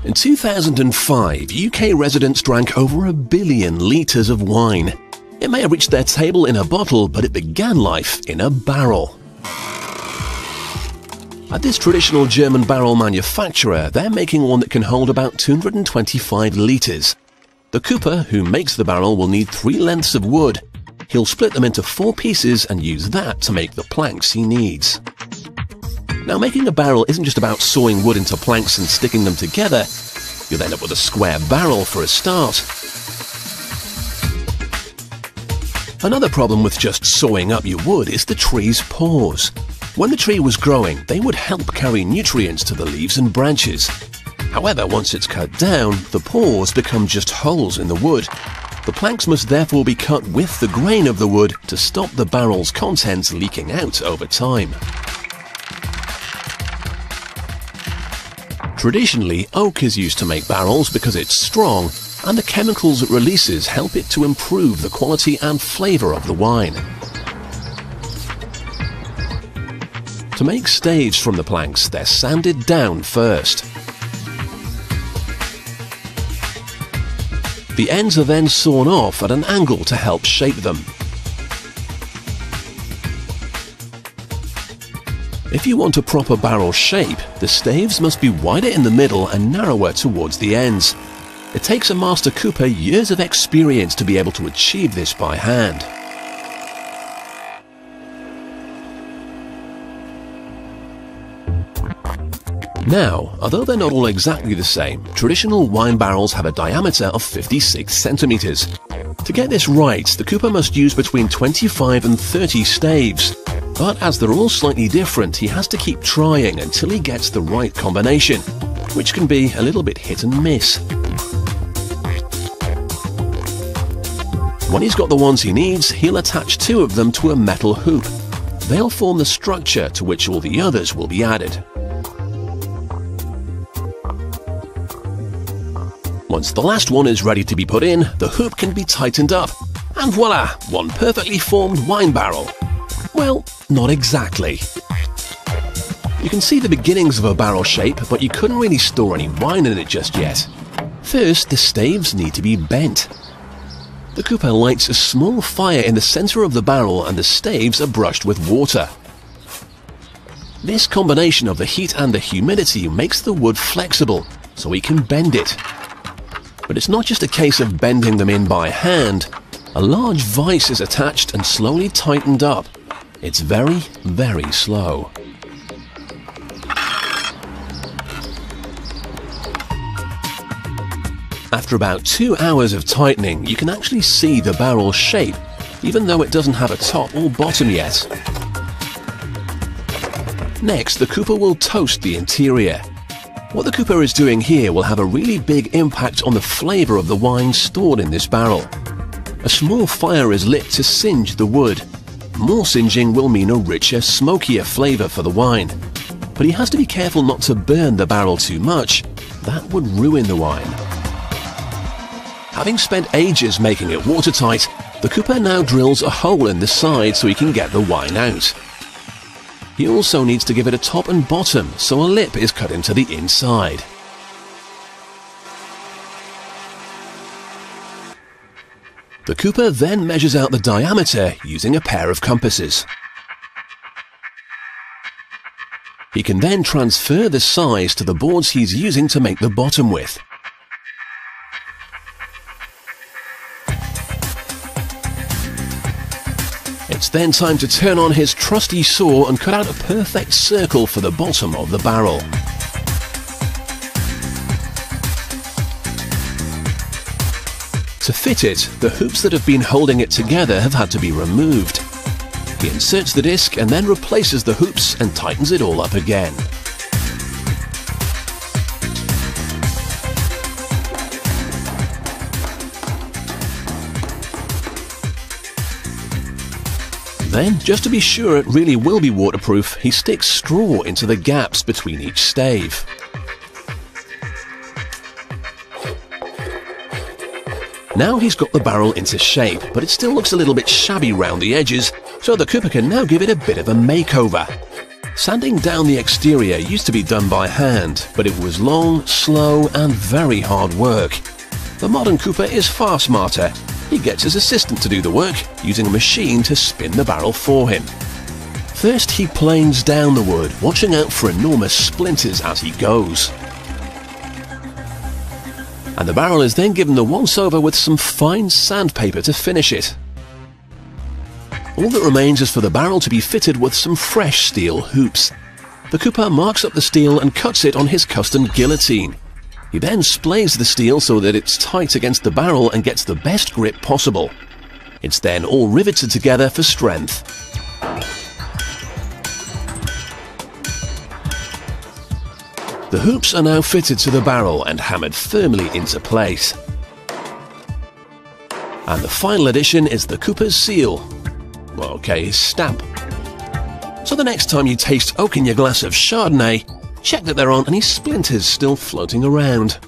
In 2005, UK residents drank over 1 billion litres of wine. It may have reached their table in a bottle, but it began life in a barrel. At this traditional German barrel manufacturer, they're making one that can hold about 225 litres. The cooper who makes the barrel will need 3 lengths of wood. He'll split them into 4 pieces and use that to make the planks he needs. Now, making a barrel isn't just about sawing wood into planks and sticking them together. You'll end up with a square barrel for a start. Another problem with just sawing up your wood is the tree's pores. When the tree was growing, they would help carry nutrients to the leaves and branches. However, once it's cut down, the pores become just holes in the wood. The planks must therefore be cut with the grain of the wood to stop the barrel's contents leaking out over time. Traditionally, oak is used to make barrels because it's strong, and the chemicals it releases help it to improve the quality and flavour of the wine. To make staves from the planks, they're sanded down first. The ends are then sawn off at an angle to help shape them. If you want a proper barrel shape, the staves must be wider in the middle and narrower towards the ends. It takes a master cooper years of experience to be able to achieve this by hand. Now, although they're not all exactly the same, traditional wine barrels have a diameter of 56 centimeters. To get this right, the cooper must use between 25 and 30 staves. But as they're all slightly different, he has to keep trying until he gets the right combination, which can be a little bit hit and miss. When he's got the ones he needs, he'll attach 2 of them to a metal hoop. They'll form the structure to which all the others will be added. Once the last one is ready to be put in, the hoop can be tightened up, and voila, one perfectly formed wine barrel. Well, not exactly. You can see the beginnings of a barrel shape, but you couldn't really store any wine in it just yet. First, the staves need to be bent. The cooper lights a small fire in the center of the barrel and the staves are brushed with water. This combination of the heat and the humidity makes the wood flexible, so he can bend it. But it's not just a case of bending them in by hand. A large vise is attached and slowly tightened up. It's very, very slow. After about 2 hours of tightening, you can actually see the barrel shape, even though it doesn't have a top or bottom yet. Next, the cooper will toast the interior. What the cooper is doing here will have a really big impact on the flavour of the wine stored in this barrel. A small fire is lit to singe the wood. More singeing will mean a richer, smokier flavour for the wine. But he has to be careful not to burn the barrel too much. That would ruin the wine. Having spent ages making it watertight, the cooper now drills a hole in the side so he can get the wine out. He also needs to give it a top and bottom, so a lip is cut into the inside. The cooper then measures out the diameter using a pair of compasses. He can then transfer the size to the boards he's using to make the bottom with. It's then time to turn on his trusty saw and cut out a perfect circle for the bottom of the barrel. To fit it, the hoops that have been holding it together have had to be removed. He inserts the disc and then replaces the hoops and tightens it all up again. Then, just to be sure it really will be waterproof, he sticks straw into the gaps between each stave. Now he's got the barrel into shape, but it still looks a little bit shabby round the edges, so the cooper can now give it a bit of a makeover. Sanding down the exterior used to be done by hand, but it was long, slow and very hard work. The modern Cooper is far smarter. He gets his assistant to do the work, using a machine to spin the barrel for him. First he planes down the wood, watching out for enormous splinters as he goes. And the barrel is then given the once-over with some fine sandpaper to finish it. All that remains is for the barrel to be fitted with some fresh steel hoops. The Cooper marks up the steel and cuts it on his custom guillotine. He then splays the steel so that it's tight against the barrel and gets the best grip possible. It's then all riveted together for strength. The hoops are now fitted to the barrel and hammered firmly into place. And the final addition is the Cooper's seal. Okay, his stamp. So the next time you taste oak in your glass of Chardonnay, check that there aren't any splinters still floating around.